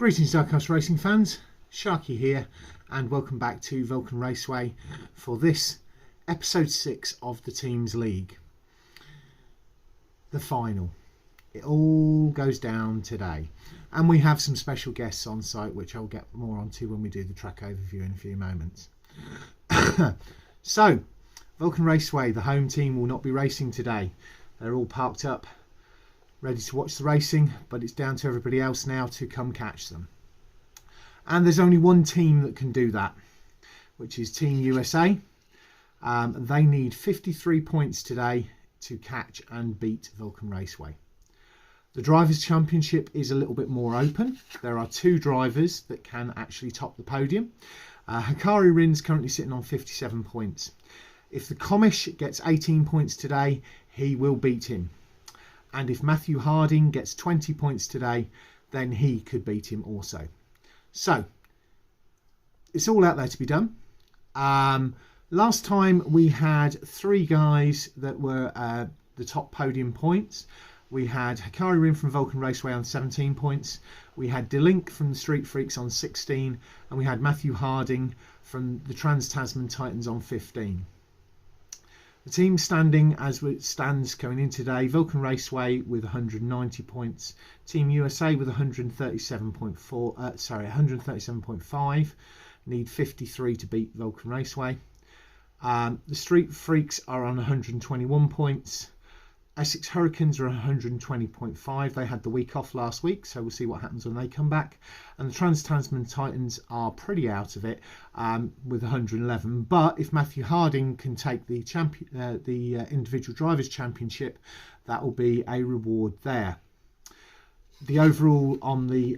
Greetings Diecast Racing fans, Sharky here and welcome back to Vulcan Raceway for this episode 6 of the Teams League. The final. It all goes down today and we have some special guests on site which I'll get more onto when we do the track overview in a few moments. So, Vulcan Raceway, the home team, will not be racing today. They're all parked up ready to watch the racing, but it's down to everybody else now to come catch them. And there's only one team that can do that, which is Team USA. They need 53 points today to catch and beat Vulcan Raceway. The Drivers' Championship is a little bit more open. There are two drivers that can actually top the podium. Hakari Rin's currently sitting on 57 points. If the Comish gets 18 points today, he will beat him. And if Matthew Harding gets 20 points today, then he could beat him also. So, it's all out there to be done. Last time we had three guys that were the top podium points. We had Hakari Rin from Vulcan Raceway on 17 points. We had Delink from the Street Freaks on 16. And we had Matthew Harding from the Trans Tazman Titans on 15. The team standing as it stands going in today: Vulcan Raceway with 190 points, Team USA with 137.5, need 53 to beat Vulcan Raceway. The Street Freaks are on 121 points. Essex Hurricanes are 120.5. They had the week off last week, so we'll see what happens when they come back. And the Trans Tazman Titans are pretty out of it with 111. But if Matthew Harding can take the individual drivers' championship, that will be a reward there. The overall on the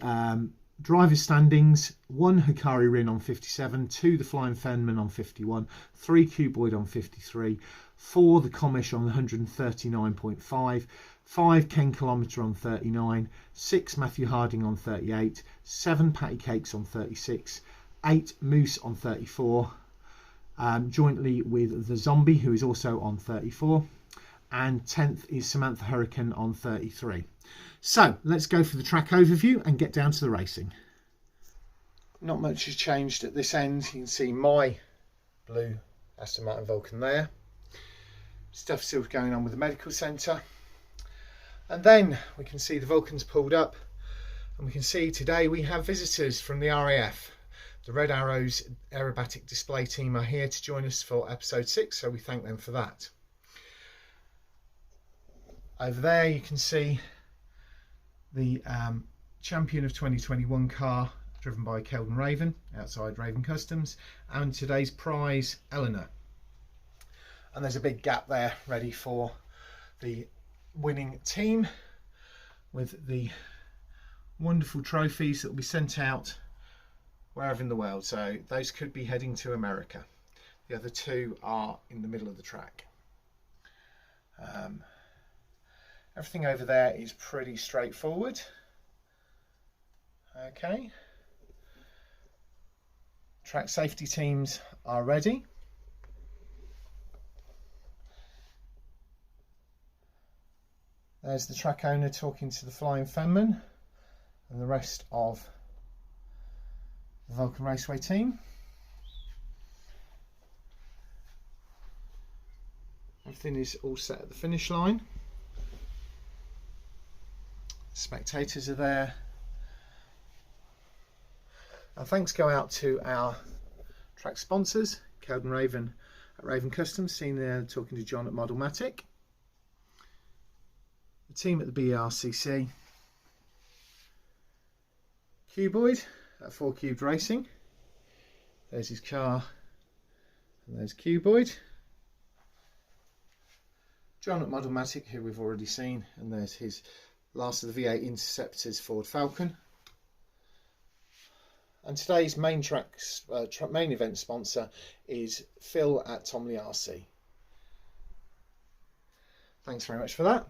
drivers' standings: 1 Hakari Rin on 57, 2 the Flying Fenman on 51, 3 Cuboid on 53, 4 the Comish on 139.5, 5 Ken Kilometre on 39, 6 Matthew Harding on 38, 7 Patty Cakes on 36, 8 Moose on 34, jointly with the Zombie, who is also on 34, and 10th is Samantha Hurricane on 33. So let's go for the track overview and get down to the racing. Not much has changed at this end. You can see my blue Aston Martin Vulcan there. Stuff still going on with the medical centre. And then we can see the Vulcans pulled up, and we can see today we have visitors from the RAF. The Red Arrows aerobatic display team are here to join us for episode 6, so we thank them for that. Over there you can see the champion of 2021 car driven by Kelvin Raven outside Raven Customs, and today's prize Eleanor. And there's a big gap there ready for the winning team with the wonderful trophies that will be sent out wherever in the world. So those could be heading to America. The other two are in the middle of the track. Everything over there is pretty straightforward. Okay. Track safety teams are ready. There's the track owner talking to the Flying Fenman and the rest of the Vulcan Raceway team. Everything is all set at the finish line. Spectators are there. Our thanks go out to our track sponsors, Kelvin Raven at Raven Customs, seen there talking to John at Modelmatic. The team at the BRCC, Cuboid at 4 Cubed Racing. There's his car, and there's Cuboid. John at Modelmatic, who we've already seen, and there's his last of the V8 Interceptors Ford Falcon. And today's main event sponsor is Phil at Tomley RC. Thanks very much for that.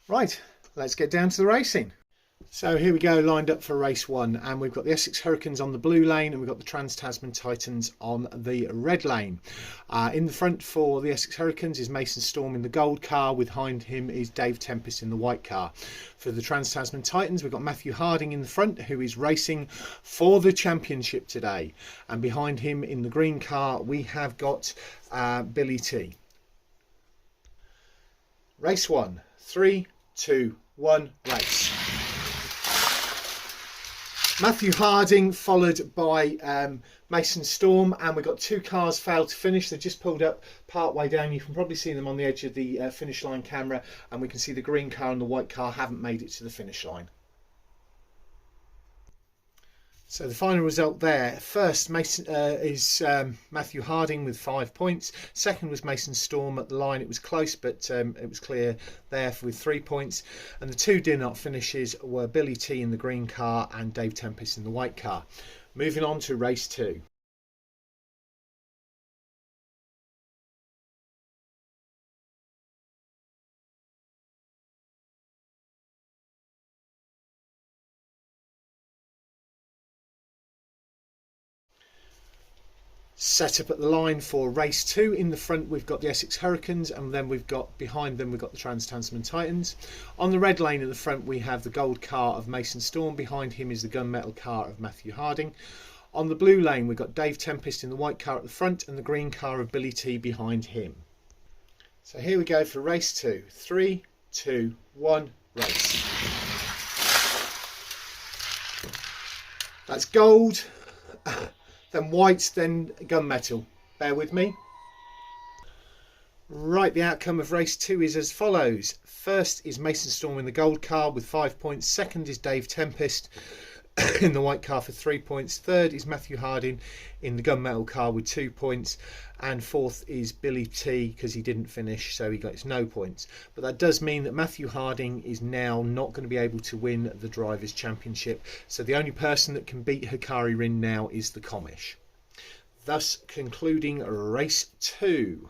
Right, let's get down to the racing. So here we go, lined up for race 1, and we've got the Essex Hurricanes on the blue lane and we've got the Trans Tazman Titans on the red lane. In the front for the Essex Hurricanes is Mason Storm in the gold car, behind him is Dave Tempest in the white car. For the Trans Tazman Titans, we've got Matthew Harding in the front, who is racing for the championship today, and behind him in the green car we have got Billy T. Race 1, 3, 2, 1, race. Matthew Harding followed by Mason Storm, and we've got 2 cars failed to finish. They just pulled up part way down. You can probably see them on the edge of the finish line camera, and we can see the green car and the white car haven't made it to the finish line. So the final result there, first is Matthew Harding with 5 points. Second was Mason Storm at the line. It was close, but it was clear there with 3 points. And the 2 did not finishes were Billy T in the green car and Dave Tempest in the white car. Moving on to race 2. Set up at the line for race 2. In the front we've got the Essex Hurricanes, and then we've got behind them we've got the Trans Tazman Titans. On the red lane at the front we have the gold car of Mason Storm, behind him is the gunmetal car of Matthew Harding. On the blue lane we've got Dave Tempest in the white car at the front and the green car of Billy T behind him. So here we go for race 2. 3, 2, 1, race. That's gold, then white, then gunmetal. Bear with me. Right, the outcome of race 2 is as follows. First is Mason Storm in the gold car with 5 points. Second is Dave Tempest in the white car for 3 points. Third is Matthew Harding in the gunmetal car with 2 points. And fourth is Billy T, because he didn't finish, so he gets no points. But that does mean that Matthew Harding is now not going to be able to win the Drivers' Championship. So the only person that can beat Hakari Rin now is the Comish. Thus concluding race 2.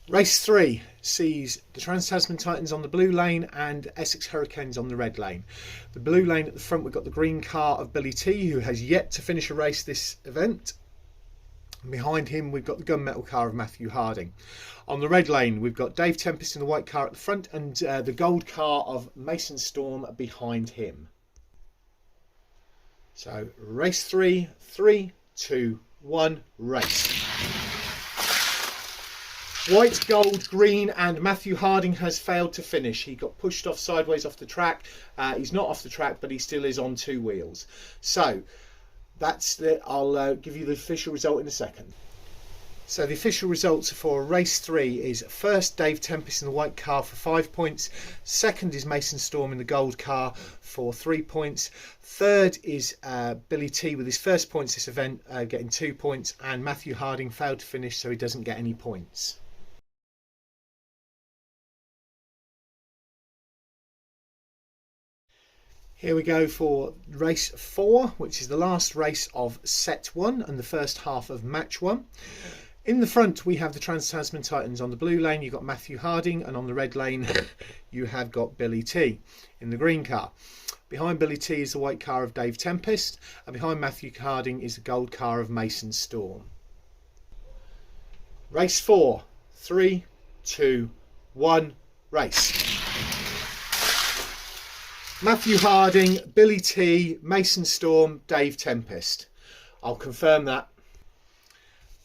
Race 3 sees the Trans Tazman Titans on the blue lane and Essex Hurricanes on the red lane. The blue lane at the front, we've got the green car of Billy T, who has yet to finish a race this event. And behind him we've got the gunmetal car of Matthew Harding. On the red lane we've got Dave Tempest in the white car at the front and the gold car of Mason Storm behind him. So race 3, 3, 2, 1, race. White, gold, green, and Matthew Harding has failed to finish. He got pushed off sideways off the track. He's not off the track, but he still is on 2 wheels. So that's the. I'll give you the official result in a second. So the official results for race 3 is first Dave Tempest in the white car for 5 points. Second is Mason Storm in the gold car for 3 points. Third is Billy T with his first points this event, getting 2 points. And Matthew Harding failed to finish, so he doesn't get any points. Here we go for race 4, which is the last race of set 1 and the first half of match 1. In the front we have the Trans Tazman Titans. On the blue lane you've got Matthew Harding, and on the red lane you have got Billy T in the green car. Behind Billy T is the white car of Dave Tempest, and behind Matthew Harding is the gold car of Mason Storm. Race 4, 3, 2, 1, race. Matthew Harding, Billy T, Mason Storm, Dave Tempest. I'll confirm that.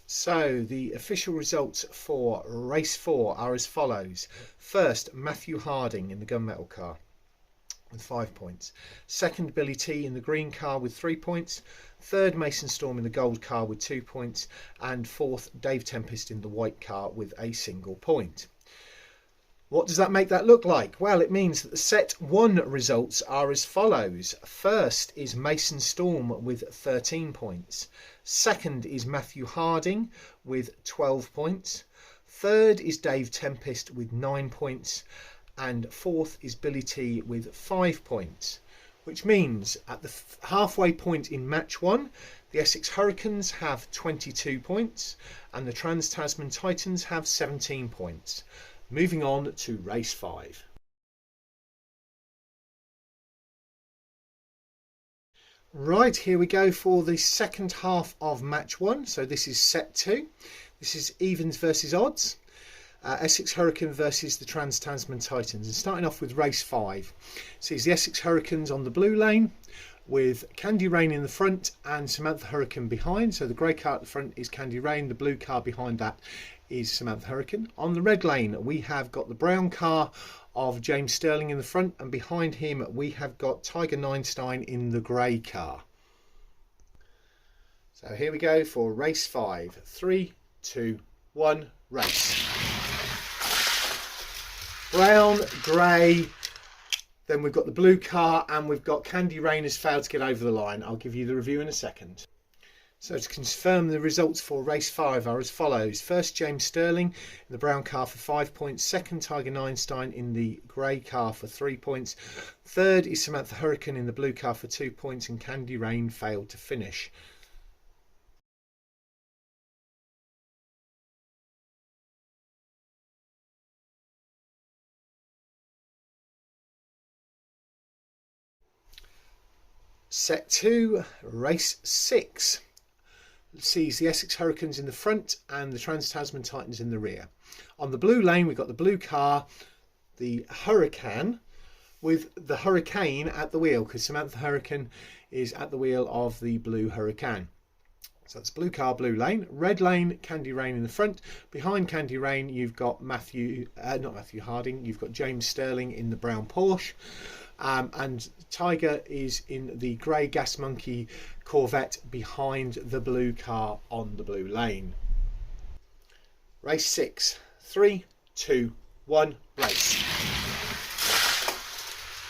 So the official results for race 4 are as follows. First, Matthew Harding in the gunmetal car with 5 points. Second, Billy T in the green car with 3 points. Third, Mason Storm in the gold car with 2 points. And fourth, Dave Tempest in the white car with a single point. What does that make that look like? Well, it means that the set 1 results are as follows. First is Mason Storm with 13 points. Second is Matthew Harding with 12 points. Third is Dave Tempest with 9 points. And fourth is Billy T with 5 points. Which means at the halfway point in match 1, The Essex Hurricanes have 22 points and the Trans Tazman Titans have 17 points. Moving on to race 5. Right, here we go for the second half of match 1. So this is set 2. This is evens versus odds. Essex Hurricane versus the Trans Tazman Titans. And starting off with race 5. Sees the Essex Hurricanes on the blue lane with Candy Rain in the front and Samantha Hurricane behind. So the grey car at the front is Candy Rain, the blue car behind that is Samantha Hurricane. On the red lane we have got the brown car of James Sterling in the front, and behind him we have got Tiger Neinstein in the grey car. So here we go for race 5. 3, 2, 1, race. Brown, grey, then we've got the blue car, and we've got Candy Rain has failed to get over the line. I'll give you the review in a second. So to confirm, the results for race 5 are as follows. First, James Sterling in the brown car for 5 points. Second, Tiger Neinstein in the grey car for 3 points. Third is Samantha Hurricane in the blue car for 2 points, and Candy Rain failed to finish. Set 2, race 6. Sees the Essex Hurricanes in the front and the Trans Tazman Titans in the rear. On the blue lane we've got the blue car, the Hurricane, with the Hurricane at the wheel, because Samantha Hurricane is at the wheel of the blue Hurricane. So that's blue car, blue lane. Red lane, Candy Rain in the front. Behind Candy Rain you've got not Matthew Harding, you've got James Sterling in the brown Porsche. And Tiger is in the grey Gas Monkey Corvette behind the blue car on the blue lane. Race 6. 3, 2, 1, race.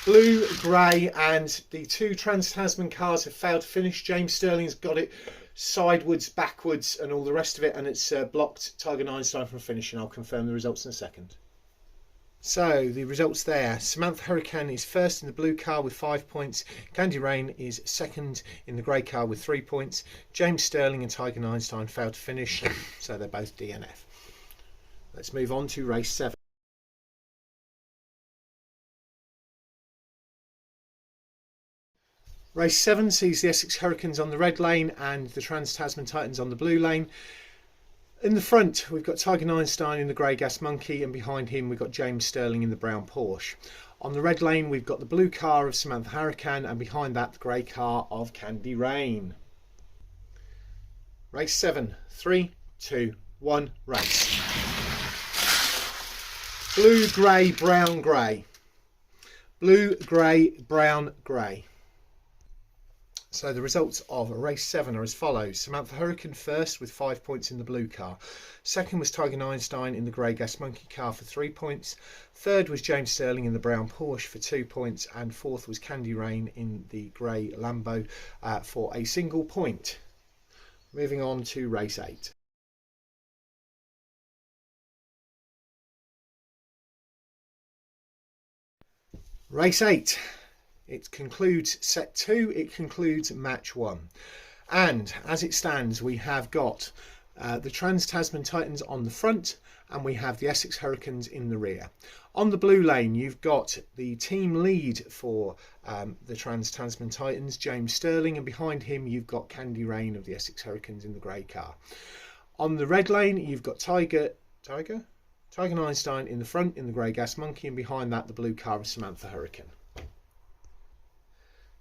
Blue, grey, and the two Trans Tasman cars have failed to finish. James Sterling's got it sideways, backwards, and all the rest of it, and it's blocked Tiger Neinstein from finishing. I'll confirm the results in a second. So the results there. Samantha Hurricane is first in the blue car with 5 points. Candy Rain is second in the grey car with 3 points. James Sterling and Tiger Neinstein failed to finish, so they're both DNF. Let's move on to race 7. Race 7 sees the Essex Hurricanes on the red lane and the Trans Tazman Titans on the blue lane. In the front, we've got Tiger Neinstein in the grey Gas Monkey, and behind him we've got James Sterling in the brown Porsche. On the red lane, we've got the blue car of Samantha Hurricane, and behind that, the grey car of Candy Rain. Race 7. 3, 2, 1, race. Blue, grey, brown, grey. Blue, grey, brown, grey. So the results of race 7 are as follows. Samantha Hurricane first with 5 points in the blue car. Second was Tiger Neinstein in the grey Gas Monkey car for 3 points. Third was James Sterling in the brown Porsche for 2 points. And fourth was Candy Rain in the grey Lambo for a single point. Moving on to race 8. Race 8. It concludes set 2, it concludes match 1. And as it stands, we have got the Trans Tazman Titans on the front, and we have the Essex Hurricanes in the rear. On the blue lane, you've got the team lead for the Trans Tazman Titans, James Sterling, and behind him you've got Candy Rain of the Essex Hurricanes in the grey car. On the red lane, you've got Tiger Neinstein in the front in the grey Gas Monkey, and behind that the blue car of Samantha Hurricane.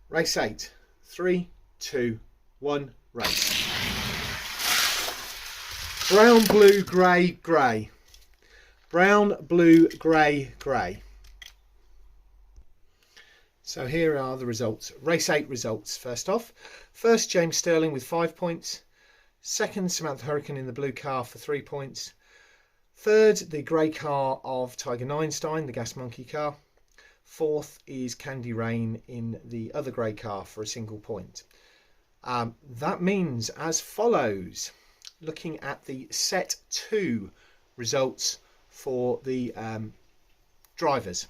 Race 8. 3, 2, 1, race. Brown, blue, grey, grey. Brown, blue, grey, grey. So here are the results. Race 8 results. First off, first James Sterling with 5 points. Second, Samantha Hurricane in the blue car for 3 points. Third, the grey car of Tiger Neinstein, the Gas Monkey car. Fourth is Candy Rain in the other grey car for a single point. That means as follows. Looking at the set 2 results for the drivers.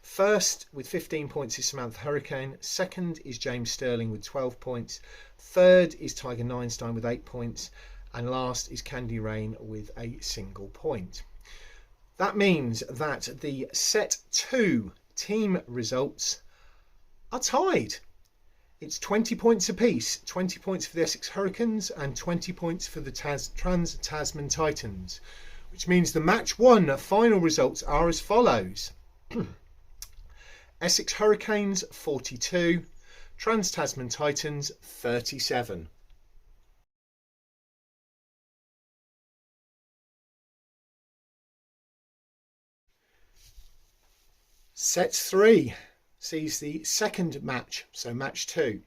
First with 15 points is Samantha Hurricane. Second is James Sterling with 12 points. Third is Tiger Neinstein with 8 points. And last is Candy Rain with a single point. That means that the set 2 team results are tied. It's 20 points apiece. 20 points for the Essex Hurricanes and 20 points for the Trans Tazman Titans, which means the match 1 final results are as follows. Essex Hurricanes 42, Trans Tazman Titans 37. Set 3 sees the second match, so match 2.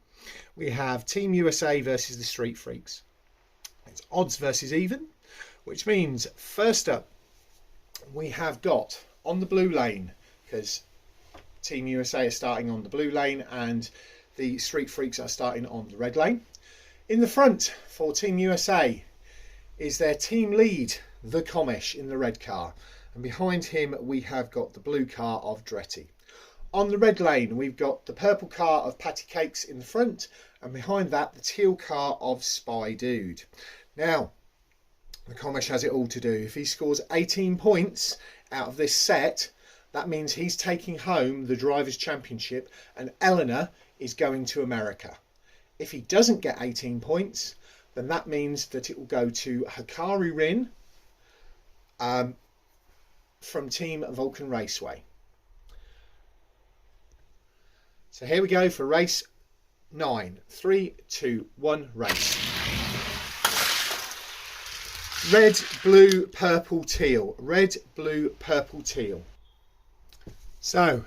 We have Team USA versus the Street Freaks. It's odds versus even, which means first up we have got on the blue lane, because Team USA are starting on the blue lane and the Street Freaks are starting on the red lane. In the front for Team USA is their team lead, the Comish, in the red car. And behind him we have got the blue car of Dretty. On the red lane we've got the purple car of Patty Cakes in the front, and behind that the teal car of Spy Dude. Now, the Comish has it all to do. If he scores 18 points out of this set, that means he's taking home the Drivers' Championship and Eleanor is going to America. If he doesn't get 18 points, then that means that it will go to Hakari Rin from Team Vulcan Raceway. So here we go for race 9. 3, 2, 1, race. Red, blue, purple, teal. Red, blue, purple, teal. So,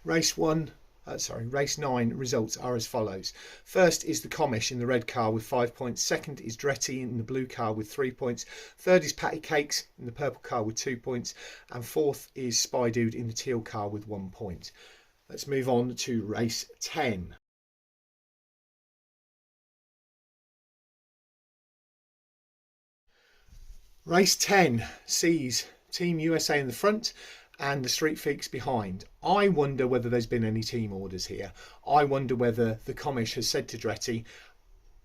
race 9 results are as follows. First is the Comish in the red car with 5 points. Second is Dretty in the blue car with 3 points. Third is Patty Cakes in the purple car with 2 points. And fourth is Spy Dude in the teal car with 1 point. Let's move on to race 10. Race 10 sees Team USA in the front and the Street Freaks behind. I wonder whether there's been any team orders here. I wonder whether the Comish has said to Dretty,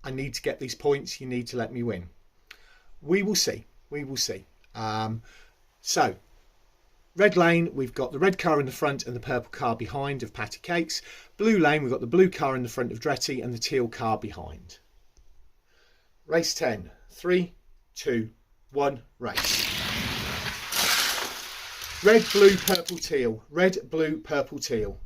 I need to get these points, you need to let me win. We will see. We will see. So, red lane, we've got the red car in the front and the purple car behind of Patty Cakes. Blue lane, we've got the blue car in the front of Dretty and the teal car behind. Race 10. 3, 2, 1, race. Red, blue, purple, teal. Red, blue, purple, teal.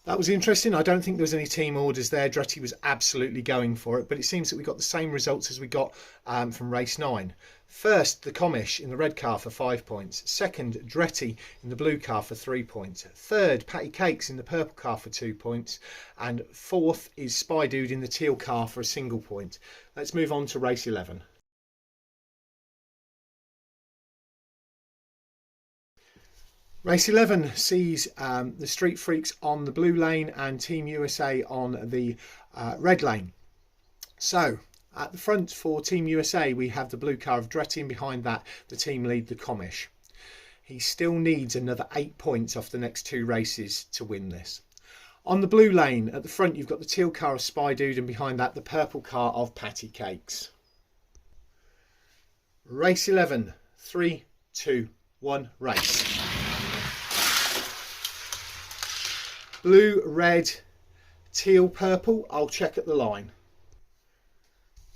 That was interesting. I don't think there was any team orders there. Dretty was absolutely going for it, but it seems that we got the same results as we got from race 9. First, the Comish in the red car for 5 points. Second, Dretty in the blue car for 3 points. Third, Patty Cakes in the purple car for 2 points. And fourth is Spy Dude in the teal car for a single point. Let's move on to race 11. Race 11 sees the Street Freaks on the blue lane and Team USA on the red lane. So, at the front for Team USA, we have the blue car of Dretty, and behind that, the team lead, the Comish. He still needs another 8 points off the next 2 races to win this. On the blue lane, at the front, you've got the teal car of Spy Dude, and behind that, the purple car of Patty Cakes. Race 11. 3, 2, 1, race. Blue, red, teal, purple. I'll check at the line.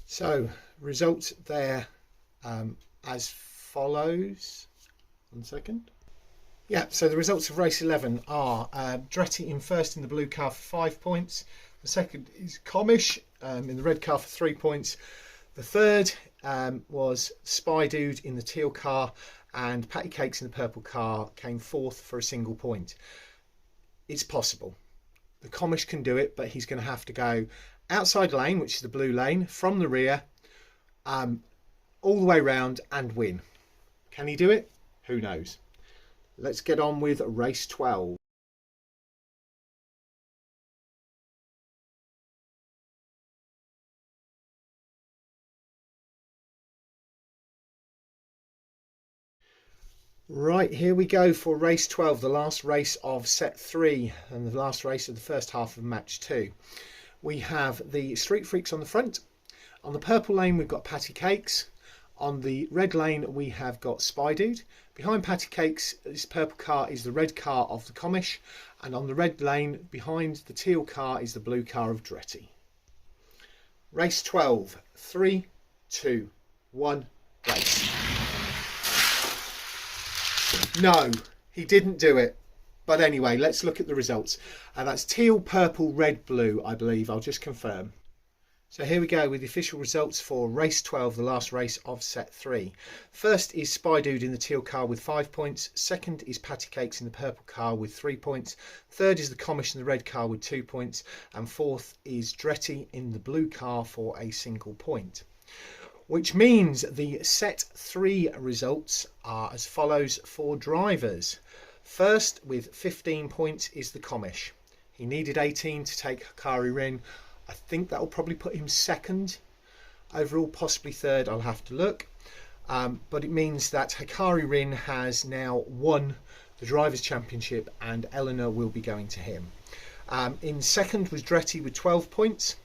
So, results there as follows. 1 second. Yeah, so the results of race 11 are Dretty in first in the blue car for 5 points. The second is Comish in the red car for 3 points. The third was Spy Dude in the teal car, and Patty Cakes in the purple car came fourth for a single point. It's possible. The Comish can do it, but he's going to have to go outside lane, which is the blue lane, from the rear, all the way round and win. Can he do it? Who knows? Let's get on with race 12. Right, here we go for race 12, the last race of set 3 and the last race of the first half of match 2. We have the Street Freaks on the front. On the purple lane we've got Patty Cakes. On the red lane we have got Spy Dude. Behind Patty Cakes, this purple car is the red car of the Comish, and on the red lane behind the teal car is the blue car of Dretty. Race 12, 3, 2, 1, race. No, he didn't do it. But anyway, let's look at the results. That's teal, purple, red, blue, I believe. I'll just confirm. So here we go with the official results for race 12, the last race of set 3. First is Spy Dude in the teal car with 5 points. Second is Patty Cakes in the purple car with 3 points. Third is the Comish in the red car with 2 points. And fourth is Dretty in the blue car for a single point. Which means the set 3 results are as follows for drivers. First with 15 points is the Comish. He needed 18 to take Hakari Rin. I think that will probably put him second overall, possibly third. I'll have to look. But it means that Hakari Rin has now won the Drivers' Championship and Eleanor will be going to him. In second was Dretty with 12 points.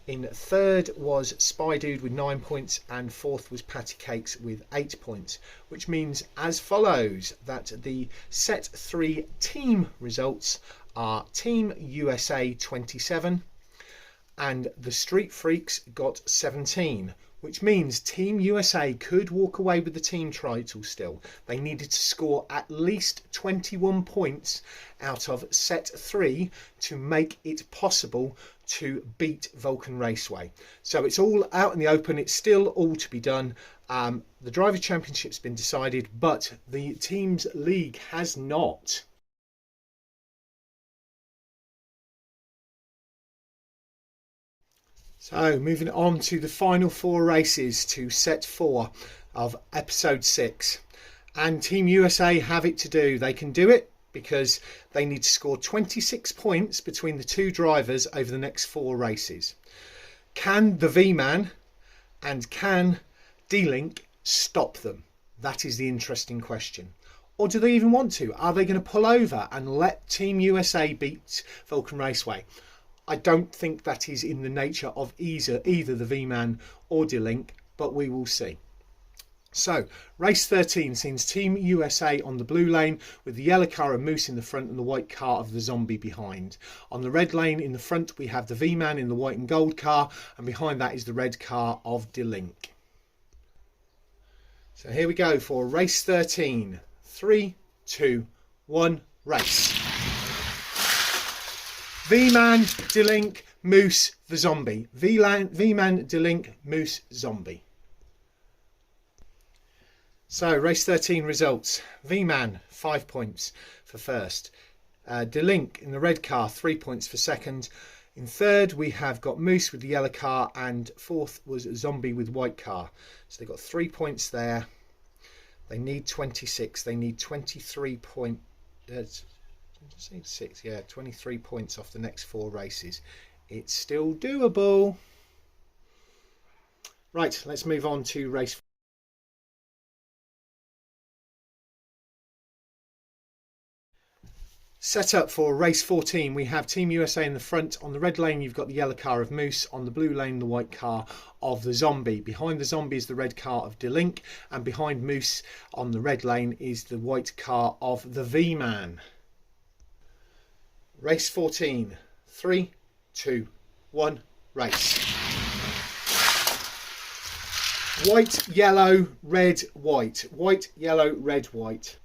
In third was Spy Dude with 9 points, and fourth was Patty Cakes with 8 points, which means as follows that the set 3 team results are Team USA 27 and the Street Freaks got 17, which means Team USA could walk away with the team title still. They needed to score at least 21 points out of set 3 to make it possible to beat Vulcan Raceway. So it's all out in the open. It's still all to be done. The Driver Championship's been decided, but the Teams League has not. So moving on to the final 4 races to set 4 of episode 6. And Team USA have it to do. They can do it because they need to score 26 points between the 2 drivers over the next 4 races. Can the V-Man and can Delink stop them? That is the interesting question. Or do they even want to? Are they going to pull over and let Team USA beat Vulcan Raceway? I don't think that is in the nature of either the V-Man or Delink, but we will see. So, race 13 sees Team USA on the blue lane with the yellow car of Moose in the front and the white car of the Zombie behind. On the red lane in the front we have the V-Man in the white and gold car, and behind that is the red car of Delink. So here we go for race 13. 3, 2, 1, race. V-Man, Delink, Moose, the Zombie. V-Man, Delink, Moose, Zombie. So, race 13 results. V-Man, 5 points for first. Delink in the red car, 3 points for second. In third, we have got Moose with the yellow car, and fourth was Zombie with white car. So they've got 3 points there. They need 26. They need 23 points. 6, yeah, 23 points off the next 4 races. It's still doable. Right, let's move on to race. Set up for race 14, we have Team USA in the front. On the red lane, you've got the yellow car of Moose. On the blue lane, the white car of the Zombie. Behind the Zombie is the red car of Delink. And behind Moose on the red lane is the white car of the V-Man. Race 14. 3, 2, 1, race. White, yellow, red, white. White, yellow, red, white.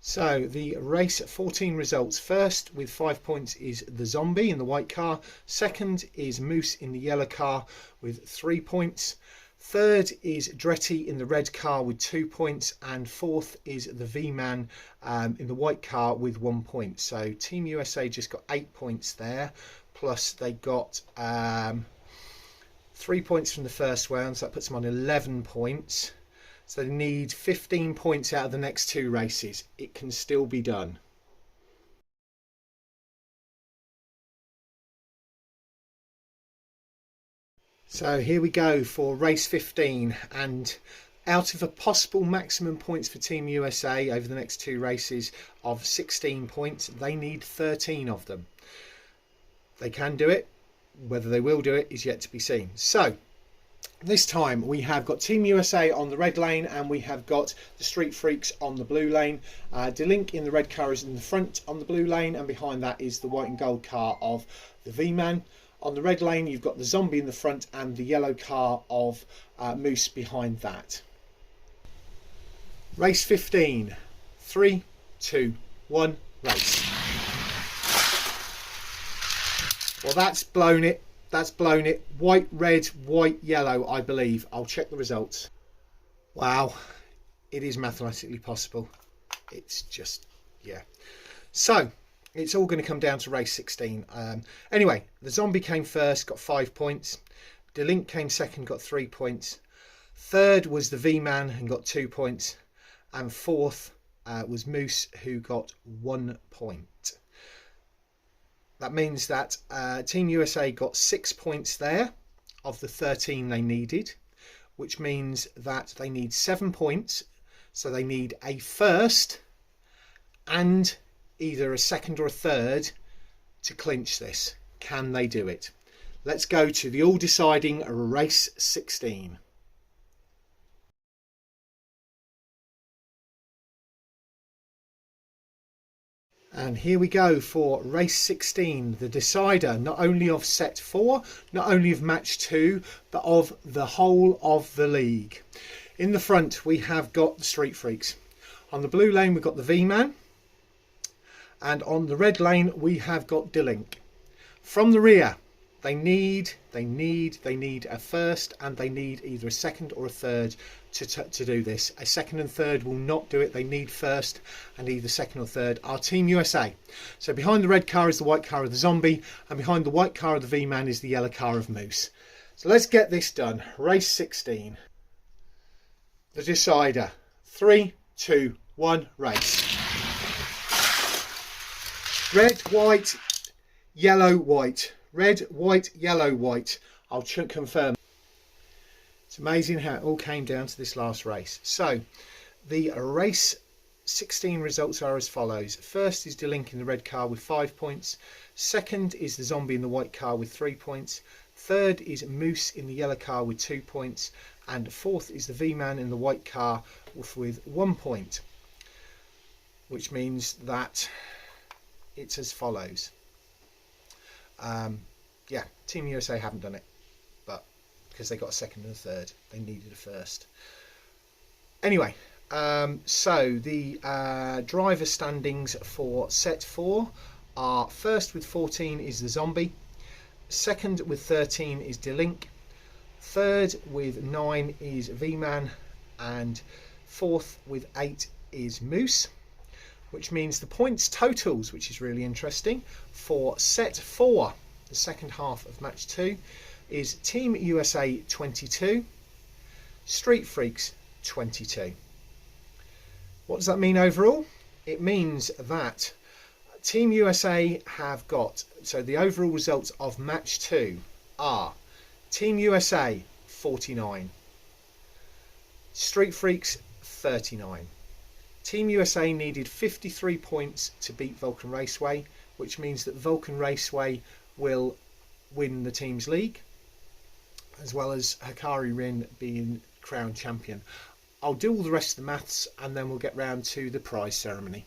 So the race 14 results. First with 5 points is the Zombie in the white car. Second is Moose in the yellow car with 3 points. Third is Dretty in the red car with 2 points, and fourth is the V-Man in the white car with 1 point. So Team USA just got 8 points there, plus they got 3 points from the first round, so that puts them on 11 points. So they need 15 points out of the next 2 races. It can still be done. So here we go for race 15, and Out of a possible maximum points for Team USA over the next 2 races of 16 points, they need 13 of them. They can do it. Whether they will do it is yet to be seen. So this time we have got Team USA on the red lane and we have got the Street Freaks on the blue lane. Delink in the red car is in the front on the blue lane, and behind that is the white and gold car of the V-Man. On the red lane you've got the Zombie in the front and the yellow car of Moose behind that. Race 15. 3, 2, 1, race. Well, that's blown it. That's blown it. White, red, white, yellow, I believe. I'll check the results. Wow. It is mathematically possible. It's just, yeah. So, it's all going to come down to race 16. Anyway, the Zombie came first, got 5 points. Delink came second, got 3 points. Third was the V-Man and got 2 points. And fourth was Moose, who got 1 point. That means that Team USA got 6 points there of the 13 they needed, which means that they need 7 points. So they need a first and either a second or a third to clinch this. Can they do it? Let's go to the all-deciding race 16. And here we go for race 16, the decider not only of set 4, not only of match 2, but of the whole of the league. In the front we have got the Street Freaks. On the blue lane we've got the V-Man. And on the red lane we have got Delink. From the rear they need a first, and they need either a second or a third to do this. A second and third will not do it. They need first and either second or third. Our Team USA. So behind the red car is the white car of the Zombie, and behind the white car of the V-Man is the yellow car of Moose. So let's get this done. Race 16. The decider. 3, 2, 1, race. Red, white, yellow, white. Red, white, yellow, white. I'll confirm. It's amazing how it all came down to this last race. So the race 16 results are as follows. First is Delink in the red car with 5 points. Second is the Zombie in the white car with 3 points. Third is Moose in the yellow car with 2 points. And fourth is the V-Man in the white car with 1 point. Which means that it's as follows. Yeah, Team USA haven't done it, but because they got a second and a third, they needed a first. Anyway, so the driver standings for set 4 are: first with 14 is the Zombie, second with 13 is Delink, third with 9 is V-Man, and fourth with 8 is Moose. Which means the points totals, which is really interesting, for set 4, the second half of match 2, is Team USA 22, Street Freaks 22. What does that mean overall? It means that Team USA have got, so the overall results of match 2 are Team USA 49, Street Freaks 39. Team USA needed 53 points to beat Vulcan Raceway, which means that Vulcan Raceway will win the team's league, as well as Hakari Rin being crowned champion. I'll do all the rest of the maths and then we'll get round to the prize ceremony.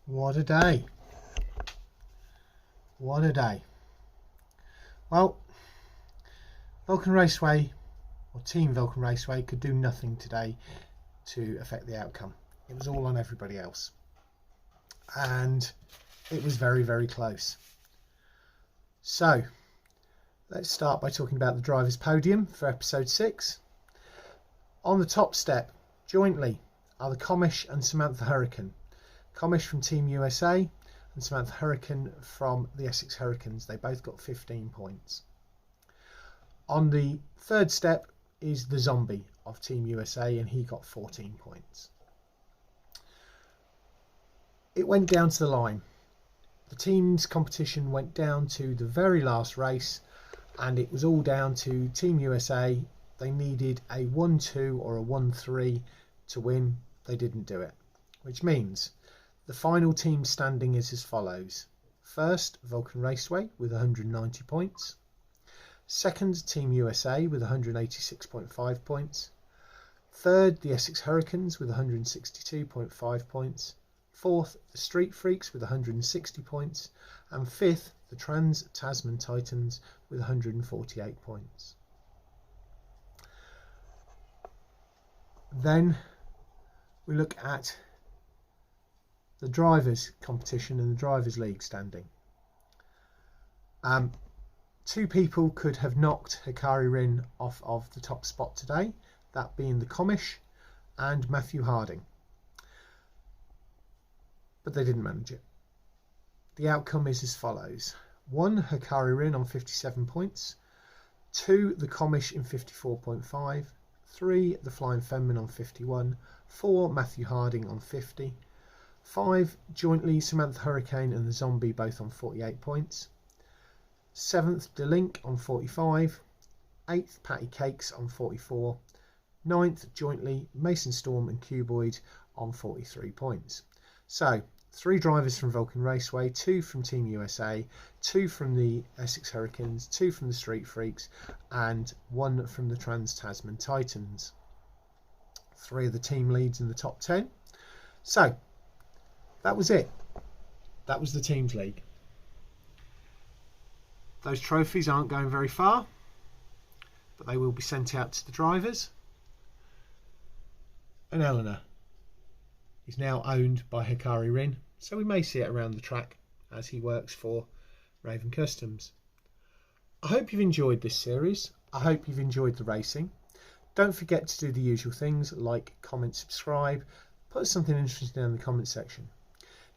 What a day. What a day. Well, Vulcan Raceway, or Team Vulcan Raceway, could do nothing today to affect the outcome. It was all on everybody else. And it was very, very close. So, let's start by talking about the driver's podium for episode 6. On the top step, jointly, are the Comish and Samantha Hurricane. Comish from Team USA and Samantha Hurricane from the Essex Hurricanes. They both got 15 points. On the third step is the Zombie of Team USA, and he got 14 points. It went down to the line. The team's competition went down to the very last race, and it was all down to Team USA. They needed a 1-2 or a 1-3 to win. They didn't do it, which means the final team standing is as follows. First, Vulcan Raceway with 190 points. Second, Team USA with 186.5 points. Third, the Essex Hurricanes with 162.5 points. Fourth, the Street Freaks with 160 points. And fifth, the Trans Tazman Titans with 148 points. Then we look at the drivers competition and the drivers league standing. Two people could have knocked Hakari Rin off of the top spot today, that being the Comish and Matthew Harding, but they didn't manage it. The outcome is as follows: 1, Hakari Rin on 57 points, 2, the Comish in 54.5, 3, the Flying Feminine on 51, 4, Matthew Harding on 50, 5, jointly Samantha Hurricane and the Zombie both on 48 points, 7th, Delink on 45, 8th, Patty Cakes on 44, 9th, jointly Mason Storm and Cuboid on 43 points. So 3 drivers from Vulcan Raceway, 2 from Team USA, 2 from the Essex Hurricanes, 2 from the Street Freaks, and 1 from the Trans Tazman Titans. 3 of the team leads in the top 10. So that was it. That was the Teams League. Those trophies aren't going very far, but they will be sent out to the drivers. And Eleanor is now owned by Hakari Rin, so we may see it around the track as he works for Raven Customs. I hope you've enjoyed this series. I hope you've enjoyed the racing. Don't forget to do the usual things like comment, subscribe, put something interesting in the comment section.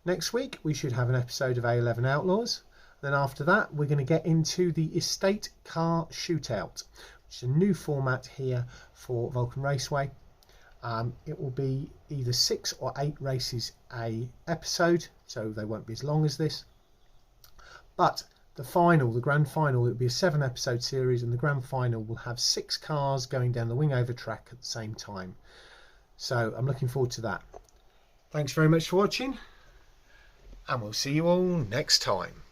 Next week we should have an episode of A11 Outlaws. Then after that we're going to get into the Estate Car Shootout, which is a new format here for Vulcan Raceway. It will be either 6 or 8 races a episode, so they won't be as long as this. But the final, the grand final, it will be a 7 episode series, and the grand final will have 6 cars going down the Wingover track at the same time. So I'm looking forward to that. Thanks very much for watching, and we'll see you all next time.